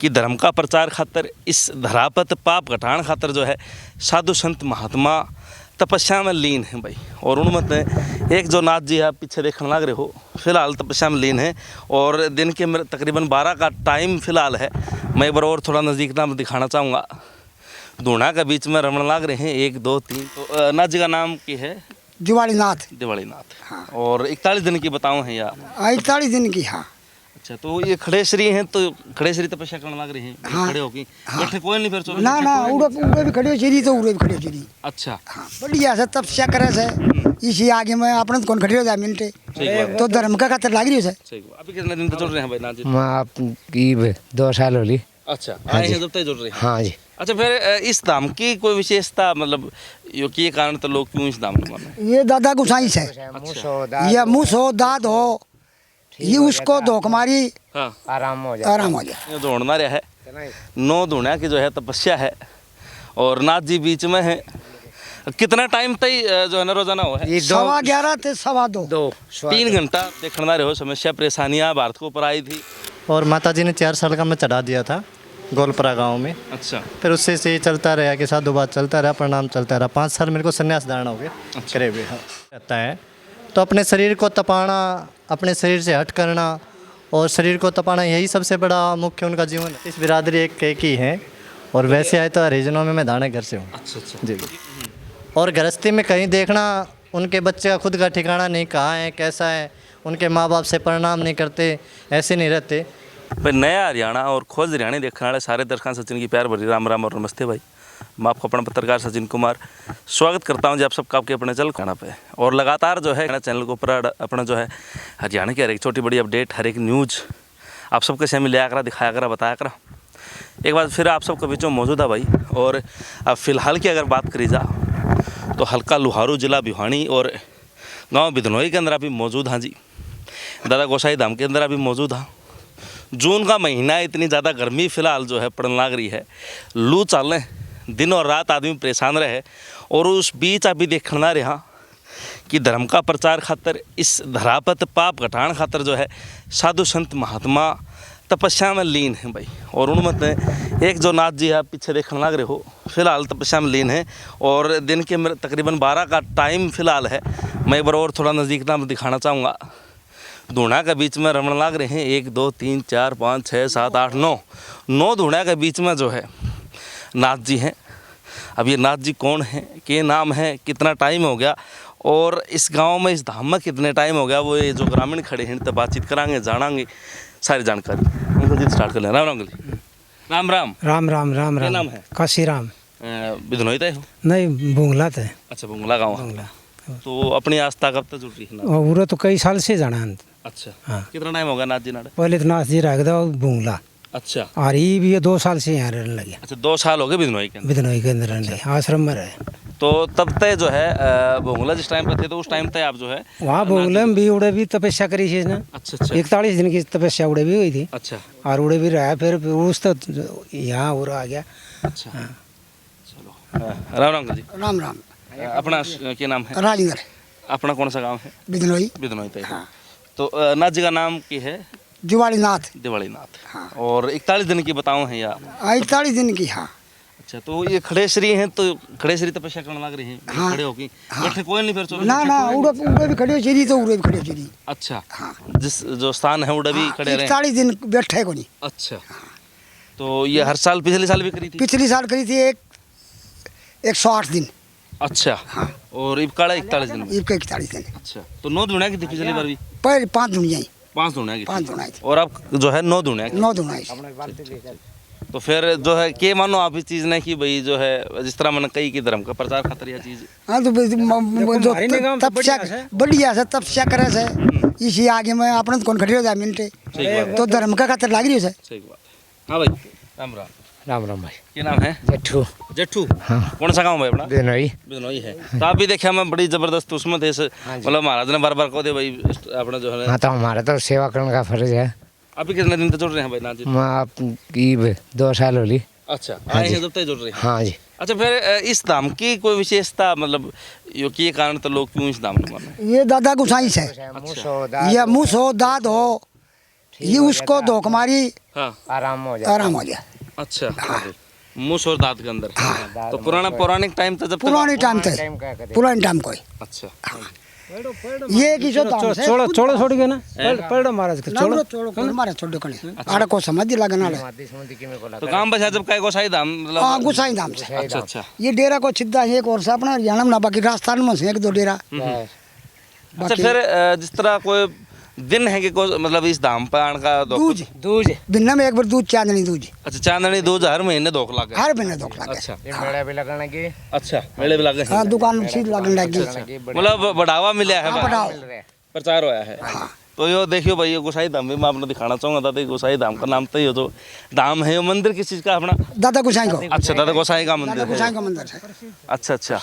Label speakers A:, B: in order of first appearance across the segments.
A: कि धर्म का प्रचार खातर इस धरापत पाप घटाण खातर जो है साधु संत महात्मा तपस्या में लीन है भाई। और उनमें एक जो नाथ जी आप पीछे देखने लग रहे हो फिलहाल तपस्या में लीन है और दिन के मेरे तकरीबन 12 का टाइम फिलहाल है। मैं एक बार और थोड़ा नज़दीक नाम दिखाना चाहूँगा। धूणा के बीच में रमण लाग रहे हैं 1 2 3। तो नाथ जी का नाम क्या है?
B: दिवालीनाथ।
A: दिवालीनाथ।
B: हाँ।
A: और 41 दिन की बताऊँ है या
B: 41 दिन की। हाँ।
A: अच्छा, तो ये खड़े श्री हैं तो खड़े श्री तपस्या करने लग रहे हैं।
B: हाँ।
A: खड़े होके
B: हाँ।
A: बैठे कोई नहीं फिर चलो
B: ना ना उड़े भी खड़े चीरी तो उड़े भी खड़े चीरी।
A: अच्छा।
B: हाँ बढ़िया से तपस्या करे से इसी आगे में अपने तो कौन खड़े हो जाए मिनटे तो धर्म का खातर लाग रही है।
A: सही बात। अभी कितने दिन तो जुड़ रहे हैं भाई नाथ जी?
C: मैं आपकी 2 साल हो ली।
A: अच्छा, आए हैं जब तक जुड़ रहे हैं।
C: हाँ जी।
A: अच्छा, फिर इस धाम की कोई विशेषता मतलब ये कारण तो लोग क्यों इस धाम को माने?
B: ये दादा गुसाई से ये मुँह हो दाद हो ये उसको धोख मारी
A: हाँ
C: आराम हो जाए।
B: आराम हो जाए।
A: ये जोड़ना रहा है 9 धुणा की जो है तपस्या है और नाथ जी बीच में है। कितना टाइम तक जो है ना रोजाना हो है?
B: 11:15 से 2:15
A: 3 घंटा देखना रहे हो। समस्या परेशानियाँ भारत को ऊपर आई थी
D: और माता जी ने 4 साल का मैं चढ़ा दिया था गोलपरा गांव में।
A: अच्छा।
D: फिर उससे से चलता रहा कि साधुवाद चलता रहा, प्रणाम चलता रहा। 5 साल मेरे को संन्यास धारण हो गया।
A: अच्छा।
D: करीब रहता है तो अपने शरीर को तपाना, अपने शरीर से हट करना और शरीर को तपाना यही सबसे बड़ा मुख्य उनका जीवन है। इस बिरादरी एक ही है और वैसे आए तो हरिजनों में मैं दाने घर से हूँ।
A: अच्छा
D: जी। और गृहस्थी में कहीं देखना उनके बच्चे का खुद का ठिकाना नहीं, कहाँ है कैसा है, उनके माँ बाप से प्रणाम नहीं करते, ऐसे नहीं रहते।
A: भाई नया हरियाणा और खोज हरियाणा देखने वाले सारे दर्शकों सचिन की प्यार भरी राम राम और नमस्ते भाई। मैं आपको अपना पत्रकार सचिन कुमार स्वागत करता हूं जी आप सबका आपके अपने चैनल खाना पे। और लगातार जो है चैनल के ऊपर अपना जो है हरियाणा की हर एक छोटी बड़ी अपडेट, हर एक न्यूज़ आप सबके सामने लिया करा, दिखाया करा, बताया करा। एक बार फिर आप सबके बीचों मौजूद है भाई। और अब फ़िलहाल की अगर बात करी जा तो हल्का लुहारू जिला भिवानी और गाँव बिधनोई के अंदर अभी मौजूद हाँ जी। दादा गोसाई धाम के अंदर अभी मौजूद हाँ। जून का महीना है, इतनी ज़्यादा गर्मी फ़िलहाल जो है पड़ने लग रही है, लू चल दिन और रात आदमी परेशान रहे। और उस बीच अभी देखना रहा कि धर्म का प्रचार खातर इस धरापत पाप घटाण खातर जो है साधु संत महात्मा तपस्या में लीन है भाई। और उनमें एक जो नाथ जी आप पीछे देखने लग रहे हो फिलहाल तपस्या में लीन है और दिन के मेरे तकरीबन 12 का टाइम फिलहाल है। मैं एक बार और थोड़ा नज़दीक नाम दिखाना चाहूँगा। धूणा के बीच में रमण लाग रहे हैं 1 2 3 4 5 6 7 8 9 धूणा के बीच में जो है नाथ जी हैं। अब ये नाथ जी कौन है, क्या नाम है, कितना टाइम हो गया और इस गांव में इस धाम में कितने टाइम हो गया, वो ये जो ग्रामीण खड़े हैं तो बातचीत करांगे, जानांगे सारी जानकारी। अंकल जी स्टार्ट कर लें। राम राम अंकल जी। राम राम।
B: राम राम राम
A: क्या
B: राम।
A: नाम है?
B: काशी राम।
A: बिधनोई तय हो?
B: नहीं बुंगला थे।
A: अच्छा, बुंगला गाँव।
B: बुंगला
A: तो अपनी आस्था कब तक जुड़ रही है ना?
B: और तो कई साल से जाना है।
A: अच्छा।
B: हाँ।
A: कितना टाइम हो गया नाथ जी नाड़े?
B: पहले तो नाथ जी रह गया बुंगला
A: अच्छा।
B: और ये भी 2 साल से यहाँ रहने लगे।
A: अच्छा, 2 साल हो गए बिधनोई के अंदर?
B: बिधनोई के अंदर रहने आश्रम में रहे।
A: तो तब तक जो है बुंगला जिस टाइम पर थे तो उस टाइम तक आप जो है
B: वहाँ बुंगले में भी उड़े भी तपस्या करी थी ना।
A: अच्छा अच्छा
B: 41 दिन की तपस्या उड़े भी हुई थी
A: अच्छा
B: और उड़े भी रहा। फिर उस तक यहाँ उड़ा आ गया।
A: अच्छा। चलो राम राम जी।
B: राम राम।
A: अपना क्या नाम है?
B: राजेंद्र।
A: अपना कौन सा गांव है?
B: बिधनोई।
A: बिधनोई तय।
B: हाँ।
A: तो नाथ जी का नाम क्या है?
B: दिवालीनाथ।
A: दिवालीनाथ।
B: हाँ।
A: और 41 दिन की बताऊँ है या?
B: 41 दिन की। हाँ।
A: अच्छा, तो ये खड़े श्री हैं तो खड़े श्री तपस्या करने लग रहे हैं।
B: हाँ।
A: खड़े होके
B: हाँ।
A: बैठे कोई नहीं फिर चलो
B: ना ना उड़े भी खड़े चीरी तो उड़े भी खड़े चीरी।
A: अच्छा।
B: हाँ।
A: जिस जो स्थान है उड़े भी खड़े रहे?
B: 41 दिन बैठे को नहीं।
A: अच्छा। तो ये हर साल पिछले साल भी करी थी?
B: पिछली साल करी थी 108 दिन।
A: अच्छा।
B: हाँ।
A: और इबकाड़ा 41 दिन में?
B: इब के 41 दिन।
A: अच्छा, तो 9 धुणा की थी पिछली बार भी?
B: पहले 5 दुनिया ही।
A: 5 धुणा की?
B: 5 दुनिया थी।
A: और अब जो है 9 धुणा की?
B: 9 दुनिया।
A: तो फिर जो है के मानो आप इस चीज़ ने कि भाई जो है जिस तरह मैंने कही कि धर्म का प्रचार खातर यह चीज़।
B: हाँ तो जो तपस्या बढ़िया से तपस्या करे से इसी आगे में अपने तो कौन खड़े हो जाए मिनटे तो धर्म का खातर लाग रही है।
A: सही बात। हाँ भाई राम राम।
C: राम राम भाई।
A: क्या नाम है?
C: जेठू।
A: जेठू।
C: हाँ।
A: कौन सा गाँव भाई अपना?
C: बिधनोई।
A: बिधनोई है। तो आप भी देखा मैं बड़ी जबरदस्त उसमें थे मतलब महाराज ने बार बार कहो दे भाई अपना जो है।
C: हाँ तो हमारा तो सेवा करने का फर्ज है।
A: अभी कितने दिन तक जुड़ रहे हैं भाई नाथ जी?
C: मैं आपकी 2 साल हो ली।
A: अच्छा, आए हैं जब तक जुड़ रहे हैं।
C: हाँ जी।
A: अच्छा, फिर इस धाम की कोई विशेषता मतलब ये कारण तो लोग क्यों इस धाम को माने?
B: ये दादा गुसाई से ये मुँह हो दाद हो ये उसको धोख मारी,
A: हाँ
C: आराम हो जाए।
B: आराम हो जाए।
A: अच्छा मुंह और दांत के अंदर। तो पौराणिक टाइम था जब तक
B: पुरानी टाइम थे, पुरानी टाइम कोई
A: अच्छा
B: ये की जो दाम से
E: छोड़ो छोड़ के ना पड़ो महाराज के
B: छोड़ो छोड़ो मारे छोड़ कने आड़ा को समझ लगना ले।
A: तो काम बचा जब काय गोसाई धाम मतलब
B: हां गुसाई धाम से।
A: अच्छा अच्छा
B: ये डेरा को सीधा एक और से अपना हरियाणा में ना, बाकी राजस्थान में से एक दो डेरा।
A: अच्छा फिर जिस तरह कोई दिन है कि कोई मतलब इस धाम पर आने का
B: दूज
C: दूज
B: दिन में एक बार दूज, चांदनी दूज,
A: अच्छा चांदनी दूज हर महीने धोख लगे।
B: हर महीने धोख लगे।
A: अच्छा
C: ये मेला भी लगने की।
A: अच्छा मेले भी लगे
B: हां दुकान सीध लगने लगी,
A: मतलब बढ़ावा मिला है,
B: बढ़ाओ
A: प्रचार होया है। तो यो देखियो भाई, ये गोसाई धाम भी मैं आपने दिखाना चाहूँगा। दादा गोसाई धाम का नाम तो ये जो धाम है, ये मंदिर किस चीज़ का अपना?
B: दादा गुसाई को,
A: अच्छा दादा गोसाई का
B: दादा
A: मंदिर
B: गुसाई
A: है।
B: का मंदिर है।
A: अच्छा अच्छा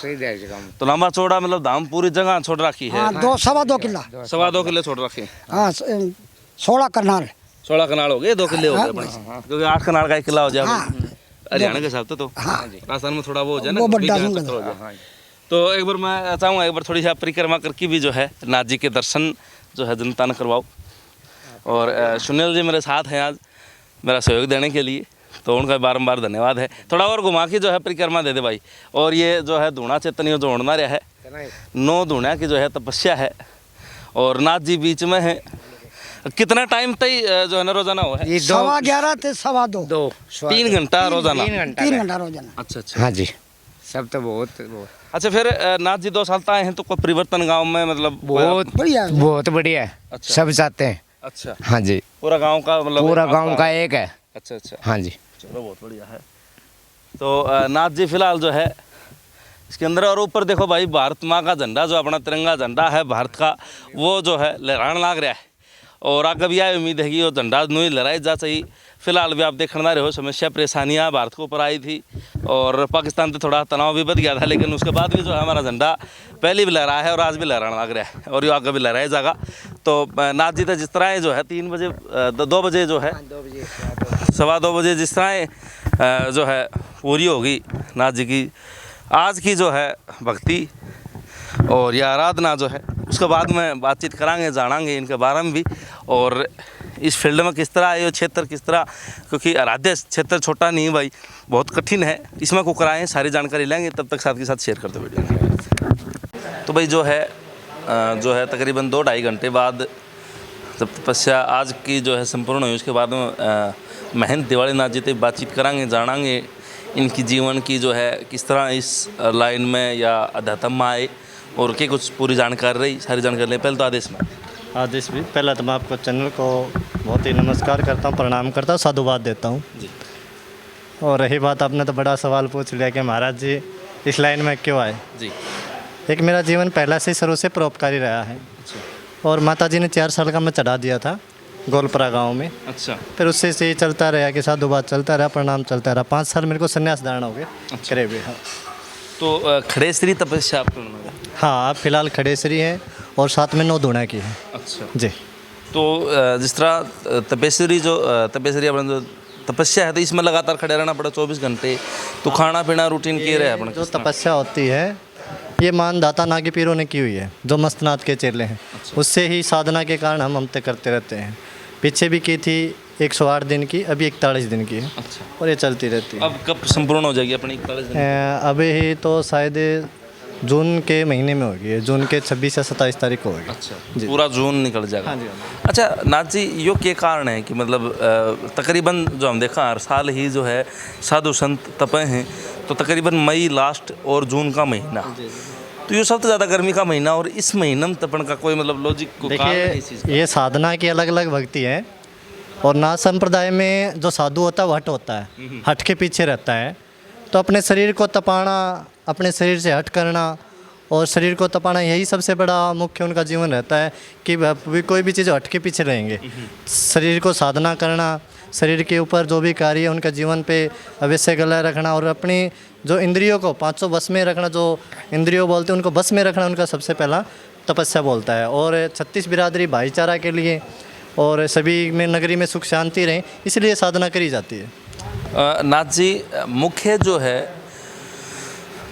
A: तो लंबा चौड़ा मतलब धाम पूरी जगह छोड़ रखी है।
B: हां 2.25 किला,
A: 2.25 किले छोड़ रखे हैं।
B: हां 16 करनाल,
A: 16 कनाल हो गए, 2 किले हो गए अपने, क्योंकि 8 कनाल का एक किला हो जाए हरियाणा के हिसाब से। तो राजस्थान में थोड़ा वो हो जाए ना,
B: वो बड़ा
A: 20 हो जाए। तो एक बार मैं चाहूँगा एक बार थोड़ी सी आप परिक्रमा करके भी जो है नाथ जी के दर्शन जो है जनता ने करवाओ। और सुनील जी मेरे साथ हैं आज मेरा सहयोग देने के लिए, तो उनका बारंबार धन्यवाद है। थोड़ा और घुमा के जो है परिक्रमा दे दे भाई। और ये जो है धूणा चेतनी जो उड़ना रहा है, 9 धूणा की जो है तपस्या है, और नाथ जी बीच में है। कितना टाइम तक जो है ना रोजाना हो है?
B: 11:15 से 2:15,
A: 3 घंटा रोजाना।
B: 3 घंटा रोजाना।
A: अच्छा अच्छा
C: हाँ जी सब तो बहुत
A: अच्छा। फिर नाथ जी 2 साल तक आए हैं, तो कोई परिवर्तन गांव में मतलब
C: बहुत
B: बढ़िया है।
C: बहुत बढ़िया है।
A: अच्छा।
C: सब चाहते हैं।
A: अच्छा
C: हाँ जी
A: पूरा गांव का मतलब
C: पूरा गांव का एक है।
A: अच्छा अच्छा
C: हाँ जी
A: चलो बहुत बढ़िया है। तो नाथ जी फिलहाल जो है इसके अंदर, और ऊपर देखो भाई भारत माँ का झंडा जो अपना तिरंगा झंडा है भारत का, वो जो है लहराने लग रहा है। और आगे भी यह उम्मीद है कि वो झंडा नहीं लहराई जा चाहिए। फिलहाल भी आप देखना रहे हो समस्या परेशानियाँ भारत के ऊपर आई थी, और पाकिस्तान से थोड़ा तनाव भी बढ़ गया था, लेकिन उसके बाद भी जो है हमारा झंडा पहले भी लहरा है और आज भी लहराने लग रहा है, और ये आगे भी लहराया जाएगा। तो नाथ जी तो जिस तरह जो है 3 बजे 2 बजे जो है 2:15 बजे जिस तरह जो है पूरी होगी नाथ जी की आज की जो है भक्ति और यह आराधना जो है, उसके बाद में बातचीत करांगे, जानेंगे इनके बारे में भी, और इस फील्ड में किस तरह ये क्षेत्र किस तरह, क्योंकि आराध्य क्षेत्र छोटा नहीं भाई, बहुत कठिन है। इसमें को कराएँ सारी जानकारी लेंगे, तब तक साथ के साथ शेयर करते वीडियो। तो भाई जो है तकरीबन 2-2.5 घंटे बाद जब तपस्या आज की जो है संपूर्ण हुई, उसके बाद में महंत दिवाली नाथ जी से बातचीत करांगे, जानेंगे इनकी जीवन की जो है किस तरह इस लाइन में या अध्यात्म में आए, और क्या कुछ पूरी जानकारी रही, सारी जानकारी ले। पहले तो आदेश में
D: आदेश भी पहला तो मैं आपको चैनल को बहुत ही नमस्कार करता हूँ, प्रणाम करता हूँ, साधुवाद देता हूँ
A: जी।
D: और रही बात, आपने तो बड़ा सवाल पूछ लिया कि महाराज जी इस लाइन में क्यों आए।
A: जी
D: एक मेरा जीवन पहला से शुरू से परोपकारी रहा है, और माता जी ने 4 साल का मैं चढ़ा दिया था गोलपरा गांव में।
A: अच्छा
D: फिर उससे से चलता रहा कि साधुवाद चलता रहा, प्रणाम चलता रहा। 5 साल मेरे को संन्यास धारण हो गए करीब। हाँ
A: तो खड़ेसरी तपस्या आप
D: हाँ, आप फिलहाल खड़ेसरी हैं और साथ में 9 धूणा की है।
A: अच्छा
D: जी।
A: तो जिस तरह तपेश्वरी अपना जो तपस्या है, तो इसमें लगातार खड़े रहना पड़ा 24 घंटे, तो खाना पीना रूटीन किए रहे अपना?
D: जो तपस्या होती है ये मान दाता नागी पीरों ने की हुई है, जो मस्तनाथ के चेले हैं। उससे ही साधना के कारण हम तय करते रहते हैं। पीछे भी की थी 108 दिन की, अभी 41 दिन की है।
A: अच्छा।
D: और ये चलती रहती है।
A: अब कब संपूर्ण हो जाएगी अपनी 41 दिन?
D: अभी ही तो शायद जून के महीने में होगी, जून के 26 या 27 तारीख को होगी।
A: अच्छा पूरा जून निकल जाएगा।
D: हाँ जी।
A: अच्छा नाथ जी, यो क्या कारण है कि मतलब तकरीबन जो हम देखा हर साल ही जो है साधु संत तपे हैं, तो तकरीबन मई लास्ट और जून का महीना, तो ये सबसे ज़्यादा गर्मी का महीना, और इस महीने में तपन का कोई मतलब लॉजिक को कारण है इस चीज़ का?
D: देखिए, ये साधना की अलग अलग भक्ति है, और नाथ संप्रदाय में जो साधु होता है वो हट होता है, हट के पीछे रहता है। तो अपने शरीर को तपाना, अपने शरीर से हट करना और शरीर को तपाना, यही सबसे बड़ा मुख्य उनका जीवन रहता है कि कोई भी चीज़ हट के पीछे रहेंगे। शरीर को साधना करना, शरीर के ऊपर जो भी कार्य है उनका जीवन पे अवश्य गला रखना, और अपनी जो इंद्रियों को 500 बस में रखना, जो इंद्रियों बोलते हैं उनको बस में रखना, उनका सबसे पहला तपस्या बोलता है। और 36 बिरादरी भाईचारा के लिए और सभी में नगरी में सुख शांति रहे, इसलिए साधना करी जाती है।
A: नाथ जी, मुख्य जो है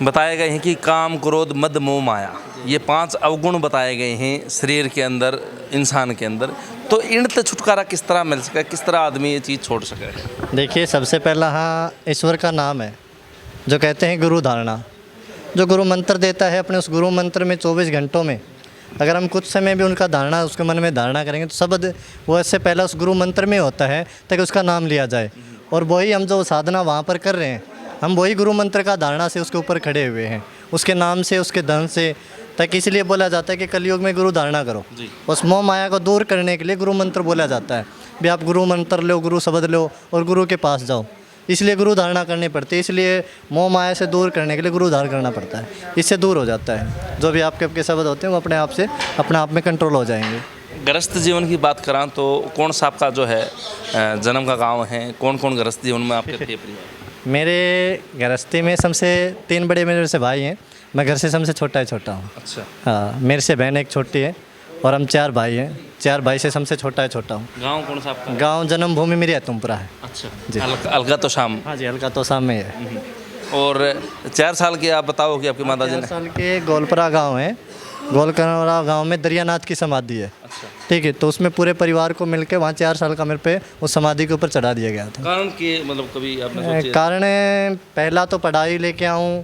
A: बताए गए हैं कि काम, क्रोध, मद, मोह, माया, ये 5 अवगुण बताए गए हैं शरीर के अंदर, इंसान के अंदर। तो इन ते छुटकारा किस तरह मिल सके, किस तरह आदमी ये चीज़ छोड़ सके?
D: देखिए, सबसे पहला हाँ ईश्वर का नाम है, जो कहते हैं गुरु धारणा। जो गुरु मंत्र देता है, अपने उस गुरु मंत्र में 24 घंटों में अगर हम कुछ समय भी उनका धारणा उसके मन में धारणा करेंगे तो शब्द वो इससे पहला उस गुरु मंत्र में होता है ताकि उसका नाम लिया जाए। और वही हम जो साधना वहाँ पर कर रहे हैं, हम वही गुरु मंत्र का धारणा से उसके ऊपर खड़े हुए हैं, उसके नाम से, उसके धन से, ताकि इसलिए बोला जाता है कि कलयुग में गुरु धारणा करो। उस मोह माया को दूर करने के लिए गुरु मंत्र बोला जाता है। भी आप गुरु मंत्र लो, गुरु शब्द लो और गुरु के पास जाओ, इसलिए गुरु धारणा करनी पड़ती है। इसलिए मोह माया से दूर करने के लिए गुरु धारण करना पड़ता है, इससे दूर हो जाता है। जो भी आपके शब्द होते हैं वो अपने आप से अपने आप में कंट्रोल हो जाएंगे।
A: गृहस्थ जीवन की बात करा तो कौन सा आपका जो है जन्म का गांव है, कौन कौन गृहस्थ जीवन में आपके थे परिवार?
D: मेरे गृहस्थी में सबसे 3 बड़े मेरे से भाई हैं, मैं घर से सबसे छोटा हूँ।
A: अच्छा,
D: हाँ, मेरे से बहन एक छोटी है और हम 4 भाई हैं। 4 भाई से सबसे छोटा हूँ।
A: गांव कौन सा आपका?
D: गांव जन्मभूमि मेरी तुमपुरा है।
A: अच्छा
D: जी।
A: अलगा तो शाम।
D: हाँ जी, हल्का तो सामने है।
A: और 4 साल के आप बताओ कि आपकी माता जी
D: 4
A: ने?
D: साल के गोलपरा गांव है। गोलपरा गांव में दरियानाथ की समाधि है।
A: अच्छा,
D: ठीक है, तो उसमें पूरे परिवार को मिलकर वहाँ 4 साल का मेरे पे उस समाधि के ऊपर चढ़ा दिया गया था।
A: कारण कि मतलब कभी आपने सोचा?
D: कारण पहला तो पढ़ाई लेके आऊँ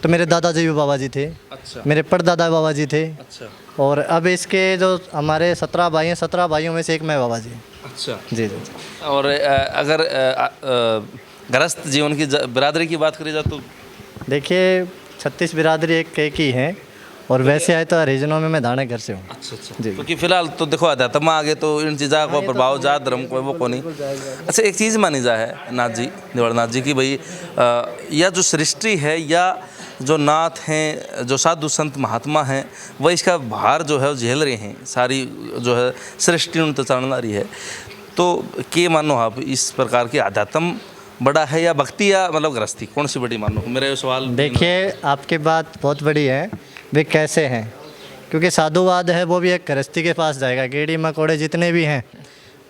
D: तो मेरे दादाजी भी बाबा जी थे।
A: अच्छा,
D: मेरे परदादा बाबा जी थे।
A: अच्छा,
D: और अब इसके जो हमारे 17 भाई हैं, 17 भाइयों में से एक मैं बाबा जी।
A: अच्छा।
D: जी जी।
A: और अगर गृहस्थ जीवन की बिरादरी की बात करी जाए तो?
D: देखिए, 36 बिरादरी एक ही है और वैसे आए तो हरिजनों में मैं दाने घर से हूँ।
A: अच्छा अच्छा
D: जी।
A: क्योंकि फिलहाल तो देखो अध्यात्म में आगे तो इन चीज़ों को प्रभाव जात धर्म को वो को नहीं। अच्छा, एक चीज़ मानी जा है नाथ जी, देवड़नाथ जी की, भाई यह जो सृष्टि है या जो नाथ हैं, जो साधु संत महात्मा हैं, वह इसका भार जो है वो झेल रहे हैं। सारी जो है सृष्टि उन चलना रही है। तो के मानो आप इस प्रकार की अध्यात्म बड़ा है या भक्ति या मतलब गृहस्थी, कौन सी बड़ी मानो? मेरा ये सवाल।
D: देखिए, आपकी बात बहुत बड़ी है। वे कैसे हैं? क्योंकि साधुवाद है वो भी एक गृहस्थी के पास जाएगा। कीड़ी मकोड़े जितने भी हैं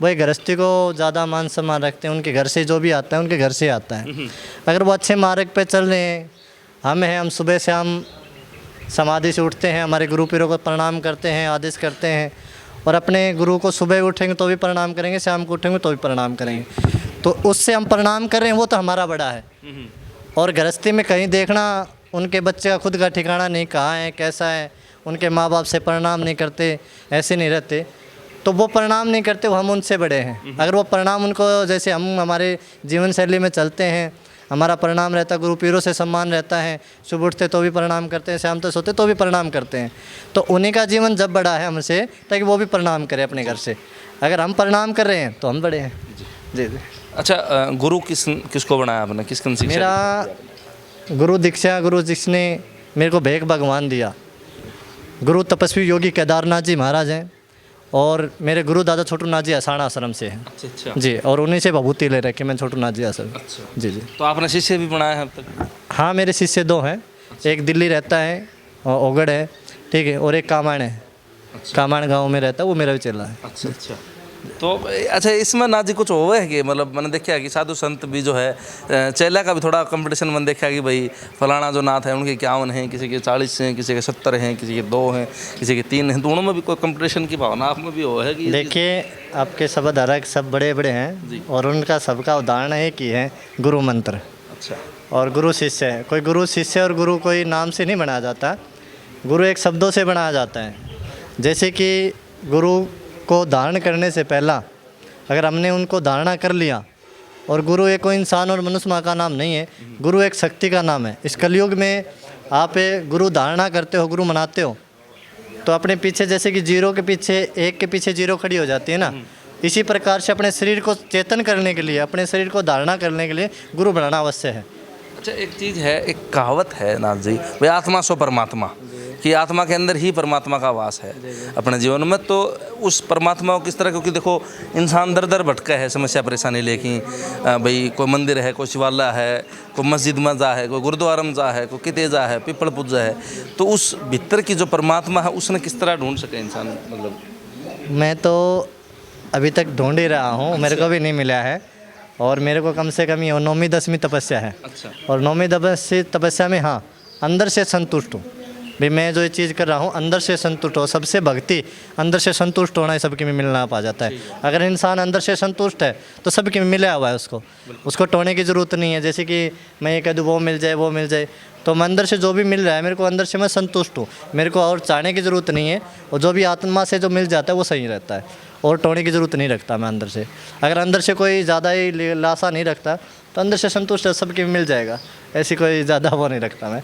D: वो एक गृहस्थी को ज़्यादा मान सम्मान रखते हैं। उनके घर से जो भी आता है उनके घर से आता है। अगर वो अच्छे मार्ग पे चल रहे हैं, हम सुबह से हम समाधि से उठते हैं, हमारे गुरु पीरों को प्रणाम करते हैं, आदेश करते हैं, और अपने गुरु को सुबह उठेंगे तो भी प्रणाम करेंगे, शाम को उठेंगे तो भी प्रणाम करेंगे, तो उससे हम प्रणाम कर रहे हैं, वो तो हमारा बड़ा है। और गृहस्थी में कहीं देखना उनके बच्चे का खुद का ठिकाना नहीं, कहाँ है, कैसा है, उनके माँ बाप से प्रणाम नहीं करते, ऐसे नहीं रहते, तो वो प्रणाम नहीं करते, वो हम उनसे बड़े हैं। अगर वो प्रणाम उनको, जैसे हम हमारे जीवन शैली में चलते हैं, हमारा प्रणाम रहता है, गुरु पीरों से सम्मान रहता है, सुबह उठते तो भी प्रणाम करते हैं, शाम तक सोते तो भी प्रणाम करते हैं, तो उन्हीं का जीवन जब बड़ा है हमसे, ताकि वो भी प्रणाम करें अपने घर से। अगर हम प्रणाम कर रहे हैं तो हम बड़े हैं। जी जी।
A: अच्छा, गुरु किसको बनाया आपने, किसकी शिक्षा?
D: मेरा गुरु दीक्षा ने मेरे को भेख भगवान दिया। गुरु तपस्वी योगी केदारनाथ जी महाराज हैं, और मेरे गुरु दादा छोटू नाथ जी असाना आश्रम से हैं।
A: अच्छा
D: जी, और उन्हीं से भभूति ले रखी मैं, छोटू नाथ जी आश्रम।
A: अच्छा
D: जी जी।
A: तो आपने शिष्य भी बनाया है अब तक?
D: हाँ, मेरे शिष्य 2 हैं। एक दिल्ली रहता है और ओगढ़ है, ठीक है, और एक कामायण है। कामायण गांव में रहता है, वो मेरा भी चेला है।
A: अच्छा अच्छा। तो अच्छा, इसमें ना जी कुछ हुआ है कि मतलब मैंने देखा है कि साधु संत भी जो है चेला का भी थोड़ा कंपटीशन मैंने देखा है कि भाई फलाना जो नाथ है उनके 51 हैं, किसी के 40 हैं, किसी के 70 हैं, किसी के 2 हैं, किसी के 3 हैं, दोनों में भी कोई कंपटीशन की भावना आप में भी हो है कि?
D: देखिए, आपके शब्द हरक सब बड़े बड़े हैं, और उनका सबका उदाहरण एक ही है, गुरु मंत्र।
A: अच्छा।
D: और गुरु शिष्य है। कोई गुरु शिष्य और गुरु कोई नाम से नहीं बनाया जाता, गुरु एक शब्दों से बनाया जाता है। जैसे कि गुरु को धारण करने से पहला अगर हमने उनको धारणा कर लिया, और गुरु एक कोई इंसान और मनुष्य माँ का नाम नहीं है, गुरु एक शक्ति का नाम है। इस कलयुग में आप गुरु धारणा करते हो, गुरु मनाते हो, तो अपने पीछे जैसे कि 0 के पीछे 1 के पीछे 0 खड़ी हो जाती है ना, इसी प्रकार से अपने शरीर को चेतन करने के लिए, अपने शरीर को धारणा करने के लिए गुरु बनाना अवश्य है।
A: अच्छा, एक चीज़ है, एक कहावत है नाथ जी, भाई आत्मा सो परमात्मा, कि आत्मा के अंदर ही परमात्मा का वास है अपने जीवन में। तो उस परमात्मा को किस तरह, क्योंकि देखो इंसान दर दर भटका है समस्या परेशानी लेके, भाई कोई मंदिर है, कोई शिवालय है, कोई मस्जिद में जा है, कोई गुरुद्वारा में जा है, कोई किते जा है, पीपल पूजा है, तो उस भीतर की जो परमात्मा है उसने किस तरह ढूंढ सके इंसान? मतलब मैं
D: तो अभी तक ढूंढ ही रहा हूँ। मेरे को भी नहीं मिला है, और मेरे को कम से कम ये 9वीं 10वीं तपस्या है।
A: अच्छा।
D: और 9वीं 10वीं तपस्या में हाँ, अंदर से संतुष्ट हूँ, भाई मैं जो ये चीज़ कर रहा हूँ अंदर से संतुष्ट हो, सबसे भक्ति अंदर से संतुष्ट होना है, सबके में मिलना पा जाता है। अगर इंसान अंदर से संतुष्ट है तो सबके में मिला हुआ है, उसको टोने की ज़रूरत नहीं है। जैसे कि मैं ये कह दूँ वो मिल जाए, तो मैं अंदर से जो भी मिल रहा है मेरे को, अंदर से मैं संतुष्ट हूँ, मेरे को और चाहने की ज़रूरत नहीं है। और जो भी आत्मा से जो मिल जाता है वो सही रहता है, और टोने की ज़रूरत नहीं रखता मैं अंदर से। अगर अंदर से कोई ज़्यादा ही लाशा नहीं रखता तो अंदर से संतुष्ट है, सबके मिल जाएगा, ऐसी कोई ज़्यादा वो नहीं रखता मैं।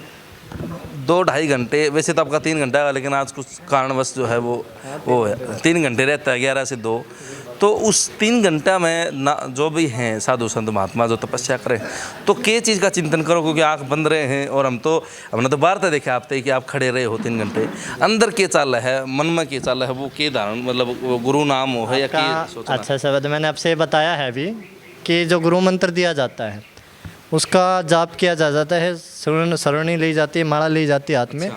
A: 2-2.5 घंटे, वैसे तो आपका 3 घंटा है, लेकिन आज कुछ कारणवश जो है वो है 3 घंटे रहता है, 11 से 2। तो उस 3 घंटा में ना जो भी हैं साधु संत महात्मा जो तपस्या करें, तो के चीज़ का चिंतन करो, क्योंकि आँख बंद रहे हैं और हमने तो वार्ता देखे आपते कि आप खड़े रहे हो 3 घंटे, अंदर के चाल है, मन में के चाल है, वो के धारण मतलब वो गुरु नाम हो है या के सोचना।
D: अच्छा शब्द मैंने आपसे बताया है अभी कि जो गुरु मंत्र दिया जाता है उसका जाप किया जाता है, सरणी ली जाती है, माला ली जाती है हाथ में।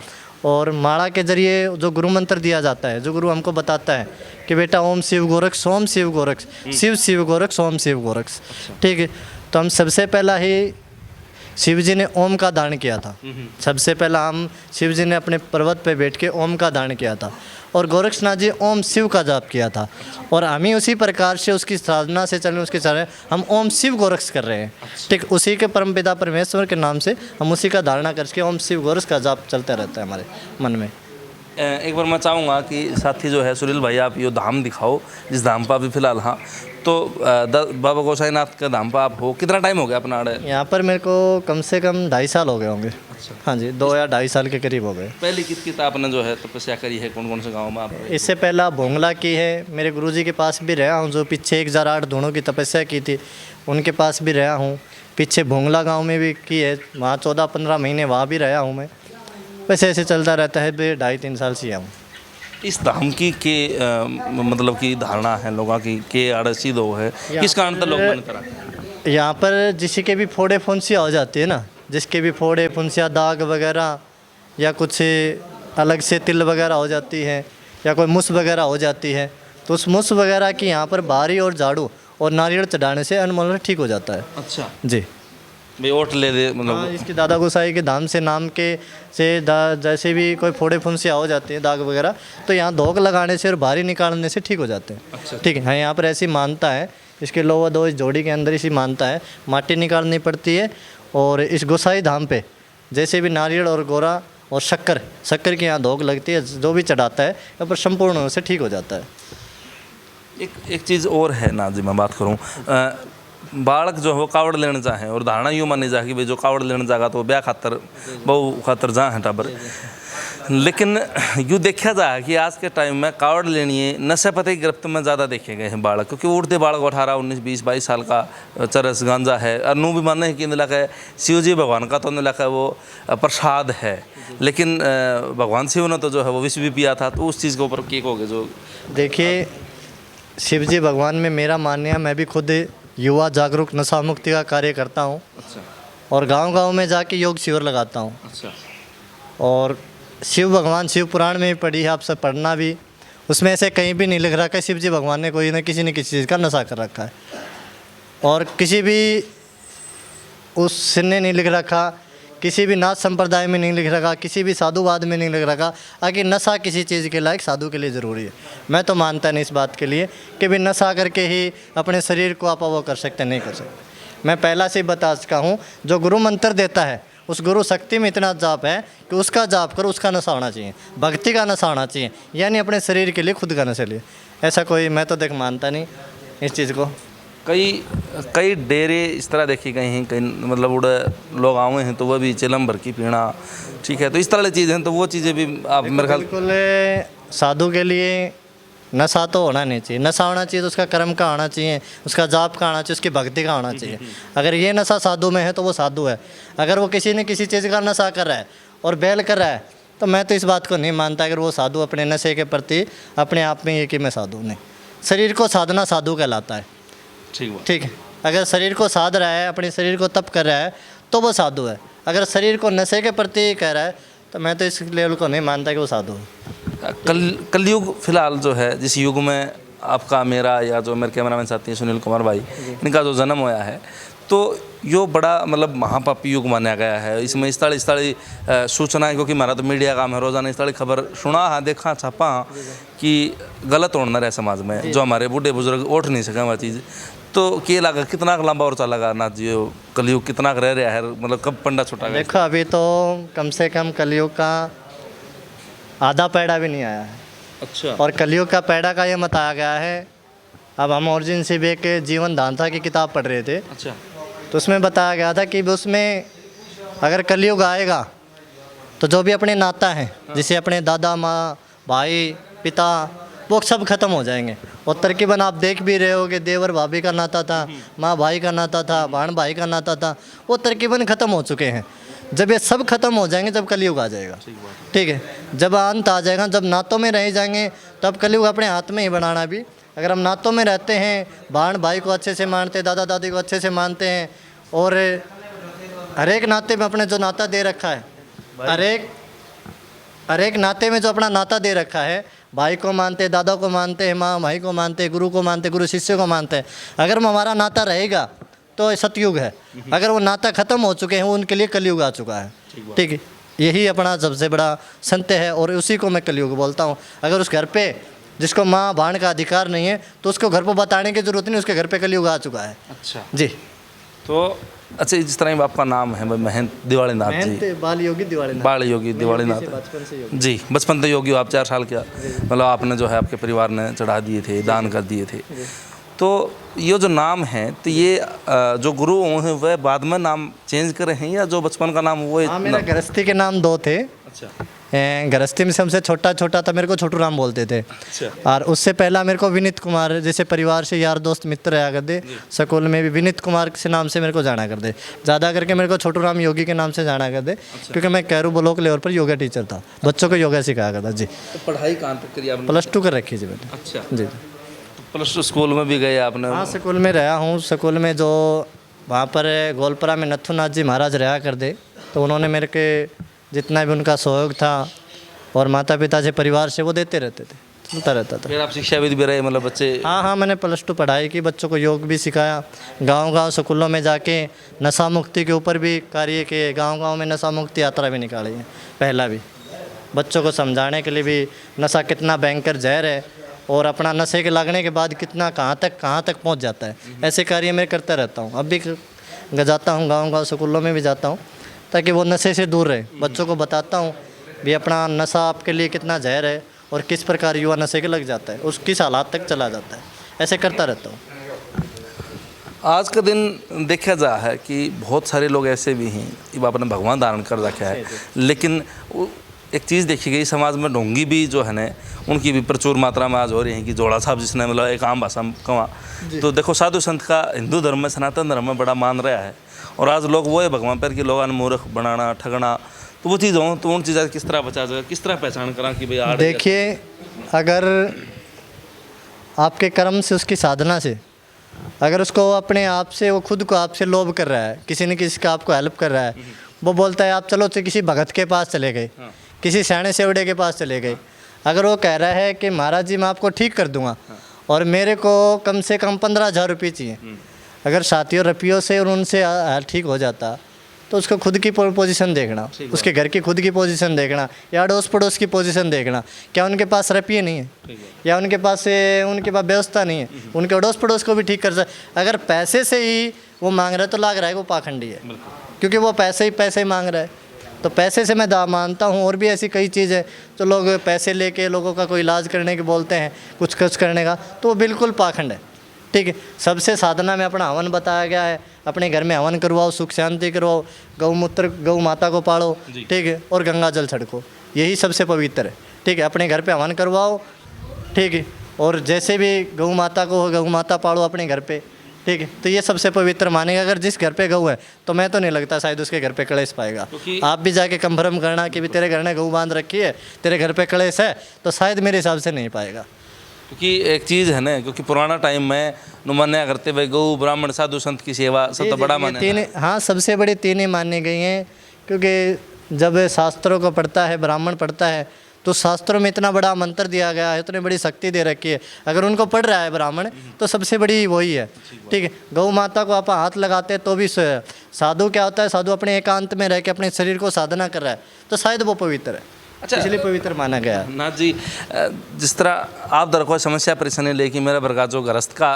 D: और माला के जरिए जो गुरु मंत्र दिया जाता है, जो गुरु हमको बताता है कि बेटा ओम शिव गोरक्ष, ओम शिव गोरक्ष, शिव शिव गोरक्ष, ओम शिव गोरक्ष, ठीक है। तो हम सबसे पहला ही शिव जी ने ओम का दान किया था, सबसे पहला हम शिव जी ने अपने पर्वत पे बैठ के ओम का दान किया था, और गोरक्षनाथ जी ओम शिव का जाप किया था। और हम ही उसी प्रकार से उसकी साधना से चलने, उसके चलने हम ओम शिव गोरक्ष कर रहे हैं, ठीक। उसी के परमपिता परमेश्वर के नाम से हम उसी का धारणा करके ओम शिव गोरक्ष का जाप चलता रहता है हमारे मन में।
A: एक बार मैं चाहूँगा कि साथी जो है सुनील भाई, आप ये धाम दिखाओ जिस धाम पर अभी फिलहाल, हाँ, तो बाबा गोसाईनाथ का धाम पर आप हो, कितना टाइम हो गया अपना?
D: यहाँ पर मेरे को कम से कम 2.5 साल हो गए होंगे। हाँ जी, 2 या 2.5 साल के करीब हो गए।
A: पहले कित आपने जो है तपस्या करी है, कौन कौन से गाँव में आप?
D: इससे पहला भोंगला की है, मेरे गुरुजी के पास भी रहा हूँ, जो पीछे 1008 धूणों की तपस्या की थी उनके पास भी रहा हूँ। पीछे भोंगला गाँव में भी की है, वहाँ 14-15 महीने वहाँ भी रहा हूँ मैं। वैसे ऐसे चलता रहता है, 2.5-3 साल से हूँ।
A: इस धाम की के मतलब की धारणा है लोगों की के आड़सी दो है, किस कारण तक लोग मन करा?
D: यहाँ पर जिसी के भी फोड़े फुंसियाँ हो जाती है ना, जिसके भी फोड़े फुंसियाँ, दाग वगैरह या कुछ अलग से तिल वगैरह हो जाती है, या कोई मुस वगैरह हो जाती है, तो उस मुस वगैरह की यहाँ पर बारी और झाड़ू और नारियल चढ़ाने से अनमोल ठीक हो जाता है।
A: अच्छा
D: जी,
A: भाई ओट ले दे मतलब।
D: हाँ, इसके दादा गोसाई के धाम से नाम के से जैसे भी कोई फोड़े फुंसियाँ हो जाती हैं, दाग वगैरह, तो यहाँ धोक लगाने से और भारी निकालने से ठीक हो जाते हैं।
A: अच्छा।
D: ठीक है, हाँ, यहाँ पर ऐसी मानता है, इसके लोवा दो इस जोड़ी के अंदर इसी मानता है, माटी निकालनी पड़ती है। और इस गोसाई धाम पे जैसे भी नारियल और गोरा और शक्कर की यहाँ धोक लगती है, जो भी चढ़ाता है यहाँ पर संपूर्ण होने से ठीक हो जाता है।
A: एक चीज़ और है ना जी, मैं बात करूँ, बालक जो है वो कावड़ लेने जा है, और धारणा यूँ मानी जा कि भाई जो कावड़ लेने जाएगा तो ब्याह खातर बहु खातर जा है टाबर। लेकिन यूँ देखा जाए कि आज के टाइम में कावड़ लेनी है नशे पते की गिरफ्त में ज़्यादा देखे गए हैं बालक, क्योंकि उठते बालक 18, 19, 20, 22 साल का चरस गांजा है, और नू भी मानने हैं कि इनका है शिव जी भगवान का, तो इनका वो प्रसाद है, लेकिन भगवान शिव ने तो जो है वो विष भी पिया था। तो उस चीज़ के ऊपर क्या कहोगे? जो
D: देखिए, शिव जी भगवान में मेरा मानना है, मैं भी खुद युवा जागरूक नशा मुक्ति का कार्य करता हूँ।
A: अच्छा।
D: और गांव-गांव में जाके योग शिविर लगाता हूँ।
A: अच्छा।
D: और शिव भगवान शिव पुराण में भी पढ़ी है, आप सब पढ़ना भी, उसमें ऐसे कहीं भी नहीं लिख रखा है शिव जी भगवान ने कोई न किसी चीज़ का नशा कर रखा है, और किसी भी उस ने नहीं लिख रखा, किसी भी नाथ संप्रदाय में नहीं लिख रखा, किसी भी साधुवाद में नहीं लिख रखा कि नशा किसी चीज़ के लायक साधु के लिए ज़रूरी है। मैं तो मानता नहीं इस बात के लिए कि भी नशा करके ही अपने शरीर को आप वो कर सकते, नहीं कर सकते। मैं पहला से ही बता चुका हूँ, जो गुरु मंत्र देता है उस गुरु शक्ति में इतना जाप है कि उसका जाप करो, उसका नशा होना चाहिए, भक्ति का नशा होना चाहिए, यानी अपने शरीर के लिए, खुद का नशे लिए। ऐसा कोई मैं तो देख मानता नहीं इस चीज़ को।
A: कई डेरे इस तरह देखे गए हैं, कई मतलब उड़े लोग आए हैं तो वह भी चिलम भर की पीना, ठीक है, तो इस तरह की चीज़ें हैं, तो वो चीज़ें भी आप मेरे ख्याल।
D: बिल्कुल साधु के लिए नशा तो होना नहीं चाहिए, नशा होना चाहिए तो उसका कर्म का होना चाहिए, उसका जाप का होना चाहिए, उसकी भक्ति का होना चाहिए। अगर ये नशा साधु में है तो वो साधु है। अगर वो किसी न किसी चीज़ का नशा कर रहा है और बैल कर रहा है, तो मैं तो इस बात को नहीं मानता अगर वो साधु अपने नशे के प्रति अपने आप में ये कि मैं साधु नहीं। शरीर को साधना साधु कहलाता है। ठीक है, अगर शरीर को साध रहा है, अपने शरीर को तप कर रहा है तो वो साधु है। अगर शरीर को नशे के प्रति कह रहा है तो मैं तो इस लेवल को नहीं मानता कि वो साधु है।
A: कलयुग फिलहाल जो है, जिस युग में आपका मेरा या जो मेरे कैमरामैन साथी हैं सुनील कुमार भाई, इनका जो जन्म हुआ है, तो यो बड़ा मतलब महापापी युग माना गया है। इसमें इस ताली सूचनाएं, क्योंकि हमारा तो मीडिया काम है, रोज़ाना इस ताली खबर सुना हाँ देखा छापा कि गलत होना रहे समाज में, जो हमारे बूढ़े बुजुर्ग उठ नहीं सके वह चीज़। तो क्या लगा कितना लंबा और चलेगा नाथ जी कलयुग कितना रह रहा है, मतलब कब पंडा छुटा गया?
D: देखो अभी तो कम से कम कलयुग का आधा पैड़ा भी नहीं आया है।
A: अच्छा।
D: और कलयुग का पैड़ा का ये बताया गया है। अब हम अर्जुन सिंह के जीवन दांता की किताब पढ़ रहे थे,
A: अच्छा।
D: तो उसमें बताया गया था कि उसमें अगर कलयुग आएगा तो जो भी अपने नाता हैं, जैसे अपने दादा माँ भाई पिता, वो सब खत्म हो जाएंगे। और तकरीबन आप देख भी रहे हो कि देवर भाभी का नाता था, माँ भाई का नाता था, भाण भाई का नाता था, वो तकरीबन ख़त्म हो चुके हैं। जब ये सब खत्म हो जाएंगे जब कलयुग आ जाएगा, ठीक है। जब अंत आ जाएगा, जब नातों में रह जाएंगे, तब कलयुग अपने हाथ में ही बनाना भी। अगर हम नातों में रहते हैं, भाण भाई को अच्छे से मानते हैं, दादा दादी को अच्छे से मानते हैं, और हर एक नाते में अपने जो नाता दे रखा है, हर एक नाते में जो अपना नाता दे रखा है, भाई को मानते हैं, दादा को मानते हैं, माँ भाई को मानते हैं, गुरु को मानते हैं, गुरु शिष्य को मानते हैं, अगर हमारा नाता रहेगा तो सतयुग है। अगर वो नाता खत्म हो चुके हैं, उनके लिए कलयुग आ चुका है, ठीक है। यही अपना सबसे बड़ा संत है और उसी को मैं कलयुग बोलता हूँ। अगर उस घर पे जिसको माँ भाण का अधिकार नहीं है तो उसको घर पर बताने की जरूरत नहीं, उसके घर पे कलयुग आ चुका है।
A: अच्छा
D: जी।
A: तो अच्छा, जिस तरह आपका नाम है महंत दिवाली नाथ जी,
D: बाल योगी दिवाली
A: बाल योगी दिवाली नाथ
D: बचपन से योगी।
A: जी, बचपन से योगी हो आप, 4 साल क्या मतलब आपने जो है आपके परिवार ने चढ़ा दिए थे, दान कर दिए थे। तो ये जो नाम है, तो ये जो गुरु हैं वह बाद में नाम चेंज करे हैं या जो बचपन का नाम वो?
D: हाँ, मेरा गृहस्थी के नाम 2 थे।
A: अच्छा।
D: गृहस्थी में सबसे छोटा था, मेरे को छोटू राम बोलते थे।
A: अच्छा।
D: और उससे पहला मेरे को विनीत कुमार, जैसे परिवार से यार दोस्त मित्र आया करते, स्कूल में भी विनीत कुमार से नाम से मेरे को जाना करते। ज़्यादा करके मेरे को छोटू राम योगी के नाम से जाना करते। अच्छा। क्योंकि मैं कैरू ब्लॉक लेवल पर योगा टीचर था, बच्चों को योगा सिखाया करता। जी।
A: तो पढ़ाई कहाँ तक करी आपने?
D: +2 कर रखी जी मैंने।
A: अच्छा
D: जी।
A: +2 स्कूल में भी गए आपने?
D: हाँ, स्कूल में रहा हूँ। स्कूल में जो वहाँ पर गोलपरा में नथुनाथ जी महाराज रहा करते, तो उन्होंने मेरे के जितना भी उनका सहयोग था और माता पिता से परिवार से वो देते रहते थे, चलता रहता था।
A: फिर आप शिक्षाविद भी रहे, मतलब बच्चे?
D: हाँ, मैंने +2 पढ़ाई की, बच्चों को योग भी सिखाया, गांव स्कूलों में जाके नशा मुक्ति के ऊपर भी कार्य किए, गांव में नशा मुक्ति यात्रा भी निकाली है। पहला भी बच्चों को समझाने के लिए भी नशा कितना भयंकर जहर है और अपना नशे के लगने के बाद कितना कहाँ तक पहुँच जाता है, ऐसे कार्य मैं करता रहता हूँ। अब भी जाता हूँ, गाँव स्कूलों में भी जाता हूँ, ताकि वो नशे से दूर रहे। बच्चों को बताता हूँ भी अपना नशा आपके लिए कितना जहर है और किस प्रकार युवा नशे के लग जाता है, उस किस हालात तक चला जाता है, ऐसे करता रहता हूँ।
A: आज का दिन देखा जा है कि बहुत सारे लोग ऐसे भी हैं, ये आपने भगवान धारण कर रखा है, लेकिन एक चीज़ देखी गई समाज में, ढोंगी भी जो है ना उनकी भी प्रचुर मात्रा में आज हो रही है। कि जोड़ा साहब जिसने मतलब एक आम भाषा में कहा, तो देखो साधु संत का हिंदू धर्म में, सनातन धर्म में बड़ा मान रहा है, और आज लोग वो है भगवान पर कि लोग मूर्ख बनाना, ठगना, तो वो चीज़ हो, तो उन चीज़ें किस तरह बचा जाए, किस तरह पहचान करा कि भाई?
D: देखिए, अगर आपके कर्म से, उसकी साधना से, अगर उसको अपने आप से, वो खुद को आपसे लोभ कर रहा है, किसी न किसी का आपको हेल्प कर रहा है, वो बोलता है आप चलो तो किसी भगत के पास चले गए, किसी सैने सेवड़े के पास चले गए, अगर वो कह रहा है कि महाराज जी मैं आपको ठीक कर दूंगा और मेरे को कम से कम 15,000 रुपये चाहिए, अगर साथियों रुपयों से और उनसे ठीक हो जाता, तो उसको खुद की पोजीशन देखना, उसके घर की खुद की पोजीशन देखना, या अड़ोस पड़ोस की पोजीशन देखना। क्या उनके पास रुपये नहीं है, या उनके पास व्यवस्था नहीं है, उनके अड़ोस पड़ोस को भी ठीक कर सकते। अगर पैसे से ही वो मांग रहा है तो लग रहा है वो पाखंडी है, क्योंकि वो पैसे ही मांग रहा है। तो पैसे से मैं मानता हूँ। और भी ऐसी कई चीज़ है जो लोग पैसे लेके लोगों का कोई इलाज करने के बोलते हैं, कुछ खर्च करने का, तो वो बिल्कुल पाखंड है, ठीक है। सबसे साधना में अपना हवन बताया गया है, अपने घर में हवन करवाओ, सुख शांति करवाओ, गौ माता को पालो, ठीक है, और गंगा जल छिड़को, यही सबसे पवित्र है, ठीक है। अपने घर पे हवन करवाओ, ठीक है, और जैसे भी गौ माता पालो अपने घर पे, ठीक है। तो ये सबसे पवित्र मानेगा। अगर जिस घर पे गऊ है, तो मैं तो नहीं लगता शायद उसके घर पे कलेश पाएगा। आप भी जाके कंफर्म करना कि भी तेरे घर में गऊ बांध रखी है, तेरे घर पे कलेश है, तो शायद मेरे हिसाब से नहीं पाएगा।
A: क्योंकि एक चीज़ है ना, क्योंकि पुराना टाइम में नुमान्या करते भाई गौ ब्राह्मण साधु संत की सेवा सब तो बड़ा माने।
D: 3, हाँ, सबसे बड़ी 3 ही मानी गई हैं, क्योंकि जब शास्त्रों को पढ़ता है, ब्राह्मण पढ़ता है, तो शास्त्रों में इतना बड़ा मंत्र दिया गया है, इतनी बड़ी शक्ति दे रखी है, अगर उनको पढ़ रहा है ब्राह्मण तो सबसे बड़ी वही है। ठीक है, गौ माता को आप हाथ लगाते हैं तो भी साधु क्या होता है, साधु अपने एकांत में रह के अपने शरीर को साधना कर रहा है तो शायद वो पवित्र है,
A: अच्छा,
D: इसलिए पवित्र माना गया है।
A: नाथ जी, जिस तरह आप दर कोई समस्या परेशानी लेकिन मेरा वर्गा जो गृहस्थ का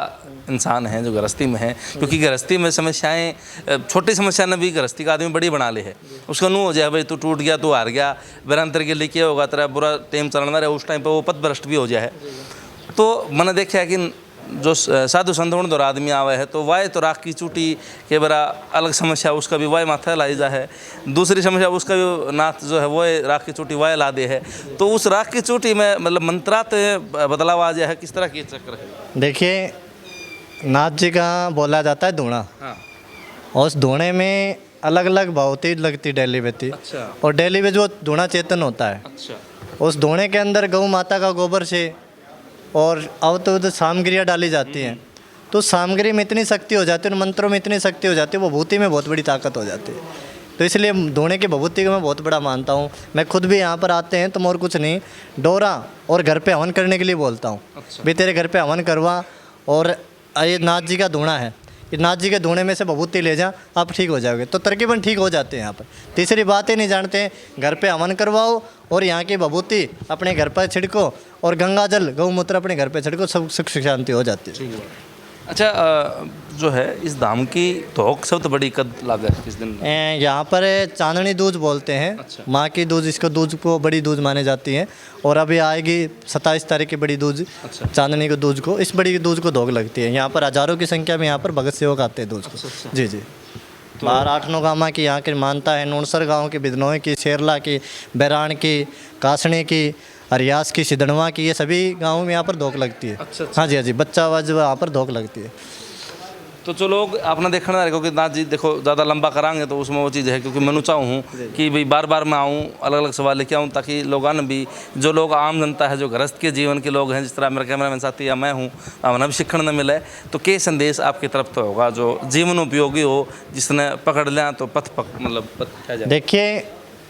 A: इंसान है, जो गृहस्थी में है, क्योंकि गृहस्थी में समस्याएं छोटी समस्या ने भी गृहस्थी का आदमी बड़ी बना ले है। उसका नू हो जाए भाई तू टूट गया, तू हार गया, बेरांतर के लिए क्या होगा, तेरा बुरा टाइम चलना रहे, उस टाइम पर वो पथभ्रष्ट भी हो जाए। तो मैंने देखा है कि जो साधु संतगुण दौर आदमी आवे है तो वाय तो राख की चूटी के बरा अलग समस्या उसका भी वाय माथा लाइजा है, दूसरी समस्या उसका भी नाथ जो है वो राख की चूटी वाय ला दे है। तो उस राख की चूटी में मतलब मंत्रात बदलाव आ जाए है, किस तरह की चक्र है?
D: देखिए, नाथ जी का बोला जाता है धूणा,
A: हाँ,
D: और उस धूणे में अलग अलग भावती लगती डेली बेती,
A: अच्छा,
D: और डेली में जो धूणा चेतन होता है,
A: अच्छा,
D: उस धूणे के अंदर गौ माता का गोबर से और अवतुद सामग्रियाँ डाली जाती हैं, तो सामग्री में इतनी शक्ति हो जाती है, उन मंत्रों में इतनी शक्ति हो जाती है, वो भूति में बहुत बड़ी ताकत हो जाती है। तो इसलिए धोने की भभूति को मैं बहुत बड़ा मानता हूँ। मैं खुद भी यहाँ पर आते हैं तो मैं और कुछ नहीं, डोरा और घर पे हवन करने के लिए बोलता हूँ, भी तेरे घर पे हवन करवा, और ये नाथ जी का धूणा है, ये नाथ जी के धूणे में से भभूति ले जा, आप ठीक हो जाओगे। तो तकरीबन ठीक हो जाते हैं यहाँ पर। तीसरी बात ही नहीं जानते हैं, घर पे हवन करवाओ और यहाँ की भभूति अपने घर पर छिड़को और गंगा जल गौमूत्र अपने घर पे छिड़को, सब सुख शांति हो जाती है।
A: अच्छा, जो है इस धाम की धोक सबसे बड़ी कद लागत किस दिन?
D: यहाँ पर चांदनी दूज बोलते हैं,
A: अच्छा।
D: माँ की दूज, इसको दूज को बड़ी दूज मानी जाती है, और अभी आएगी 27 तारीख की बड़ी दूज,
A: अच्छा।
D: चांदनी को दूज को, इस बड़ी दूज को धोक लगती है। यहाँ पर हजारों की संख्या में यहाँ पर भगत सेवक आते हैं दूज को।
A: अच्छा।
D: जी जी, बाहर 8-9 गाँव की यहाँ की मानता है, नूनसर गाँव की, बिदनोई की, शेरला की, बैरान की, कासने की, अरियास की, सिदड़वा की, ये सभी गाँवों में यहाँ पर धोक लगती है।
A: अच्छा।
D: हाँ जी, हाँ जी, बच्चा आवाज वहाँ पर धोक लगती है।
A: तो जो लोग आपने देखना है, क्योंकि नाथ जी देखो ज़्यादा लंबा कराएंगे तो उसमें वो चीज़ है, क्योंकि मैं चाहूँ कि भाई बार बार मैं आऊँ, अलग अलग सवाल लेके आऊँ, ताकि लोगों ने भी, जो लोग आम जनता है, जो गृहस्थ के जीवन के लोग हैं, जिस तरह मेरा कैमरामैन साथी या मैं हूँ, हमें भी सीखने न मिले, तो क्या संदेश आपकी तरफ तो होगा जो जीवन उपयोगी हो, जिसने पकड़ लिया तो मतलब पथ जाए?
D: देखिए,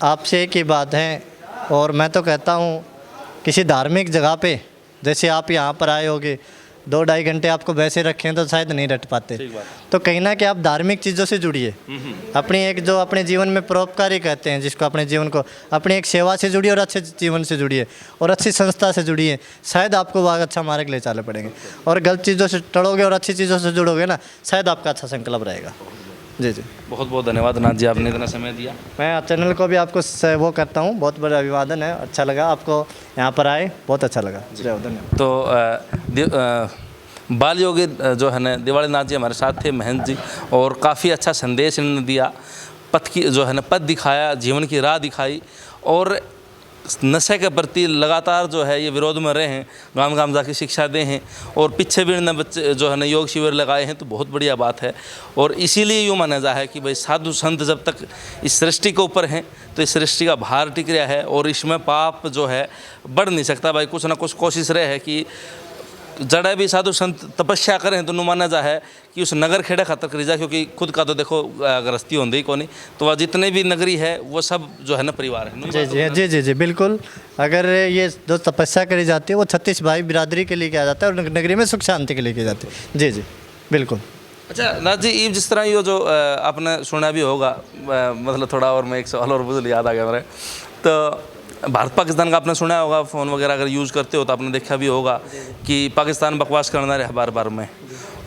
D: आपसे एक ही बात है, और मैं तो कहता हूँ किसी धार्मिक जगह पे जैसे आप यहाँ पर आए होगे, 2-2.5 घंटे आपको वैसे रखें तो शायद नहीं रट पाते। तो कहीं ना कि आप धार्मिक चीज़ों से जुड़िए, अपनी एक जो अपने जीवन में परोपकारी कहते हैं, जिसको अपने जीवन को अपनी एक सेवा से जुड़िए और अच्छे जीवन से जुड़िए और अच्छी संस्था से जुड़िए, शायद आपको वह अच्छा मार्ग ले चले पड़ेंगे। और गलत चीज़ों से टड़ोगे और अच्छी चीज़ों से जुड़ोगे ना, शायद आपका अच्छा संकल्प रहेगा। जी जी,
A: बहुत बहुत धन्यवाद नाथ जी, आपने इतना समय दिया।
D: मैं चैनल को भी आपको वो करता हूँ, बहुत बड़ा अभिवादन है, अच्छा लगा आपको यहाँ पर आए, बहुत अच्छा लगा। धन्यवाद।
A: तो बाल योगी जो है ना दिवाली नाथ जी हमारे साथ थे, महंत जी, और काफ़ी अच्छा संदेश इन्होंने दिया, पथ की जो है ना पथ दिखाया, जीवन की राह दिखाई, और नशे के प्रति लगातार जो है ये विरोध में रहे हैं, गांव गांव जाके शिक्षा दे हैं, और पीछे भी इन्होंने बच्चे जो है ना योग शिविर लगाए हैं, तो बहुत बढ़िया बात है। और इसीलिए यूँ माना जा है कि भाई साधु संत जब तक इस सृष्टि के ऊपर हैं तो इस सृष्टि का भार टिक रहा है, और इसमें पाप जो है बढ़ नहीं सकता। भाई कुछ ना कुछ कोशिश रहे है कि जड़े भी साधु संत तपस्या करें तो माना जा है कि उस नगर खेड़ा खतर करी जा, क्योंकि खुद का तो देखो गृहस्थी होती ही कौन, तो वह जितने भी नगरी है वो सब जो है ना परिवार है।
D: जी जी जी जी जी, बिल्कुल। अगर ये जो तपस्या करी जाती है वो 36 भाई बिरादरी के लिए किया जाता है, और नगरी में सुख शांति के लिए की जाती है। जी जी, बिल्कुल।
A: अच्छा नाथ जी, ये जिस तरह ये जो आपने सुना भी होगा, मतलब थोड़ा और मैं एक सवाल और मुझे याद आ गया मेरे, तो भारत पाकिस्तान का आपने सुना होगा, फ़ोन वगैरह अगर यूज़ करते हो तो आपने देखा भी होगा कि पाकिस्तान बकवास करना रहा बार बार में,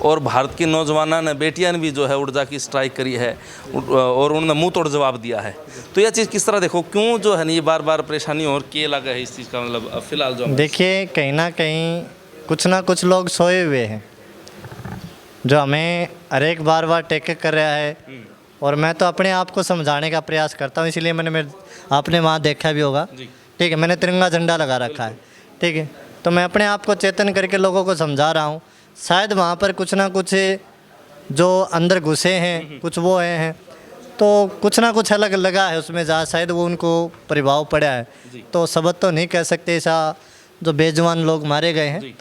A: और भारत की नौजवानों ने बेटियां ने भी जो है उड़ की स्ट्राइक करी है, और उन्होंने मुंह तोड़ जवाब दिया है। तो यह चीज़ किस तरह देखो, क्यों जो है ना ये बार बार परेशानी और क्या लगा है इस चीज़ का, मतलब फ़िलहाल जो
D: देखिए, कहीं ना कहीं कुछ ना कुछ लोग सोए हुए हैं जो हमें हर एक बार टेक कर रहा है, और मैं तो अपने आप को समझाने का प्रयास करता हूँ। इसलिए मैंने आपने वहाँ देखा भी होगा, ठीक है, मैंने तिरंगा झंडा लगा रखा है, ठीक है, तो मैं अपने आप को चेतन करके लोगों को समझा रहा हूँ। शायद वहाँ पर कुछ ना कुछ जो अंदर घुसे हैं, कुछ वो हैं, तो कुछ ना कुछ अलग लगा है उसमें, जहाँ शायद वो उनको प्रभाव पड़ा है। तो सबक तो नहीं कह सकते, ऐसा जो बेजुबान लोग मारे गए हैं,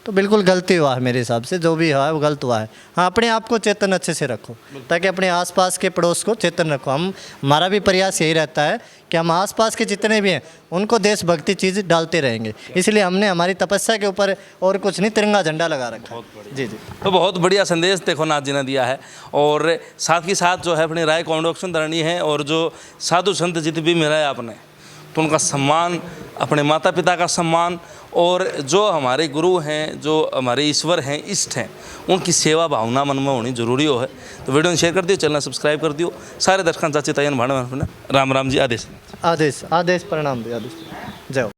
D: तो बिल्कुल गलती हुआ है मेरे हिसाब से, जो भी हुआ है वो गलत हुआ है। हाँ, अपने आप को चेतन अच्छे से रखो ताकि अपने आसपास के पड़ोस को चेतन रखो। हमारा भी प्रयास यही रहता है कि हम आसपास के जितने भी हैं उनको देशभक्ति चीज़ डालते रहेंगे, इसलिए हमने हमारी तपस्या के ऊपर और कुछ नहीं, तिरंगा झंडा लगा रखा है। जी जी।
A: तो बहुत बढ़िया संदेश देखो नाथ जी ने दिया है, और साथ ही साथ जो है अपनी राय कॉन्डोक्शन धरनी है, और जो साधु संत जित भी मिला है आपने, तो उनका सम्मान, अपने माता पिता का सम्मान, और जो हमारे गुरु हैं, जो हमारे ईश्वर हैं, इष्ट हैं, उनकी सेवा भावना मन में होनी जरूरी हो है। तो वीडियो ने शेयर कर दियो, चैनल सब्सक्राइब कर दियो। सारे दर्शकों चाची तयन भाण राम राम जी। आदेश
D: आदेश आदेश प्रणाम भी आदेश। जय हो।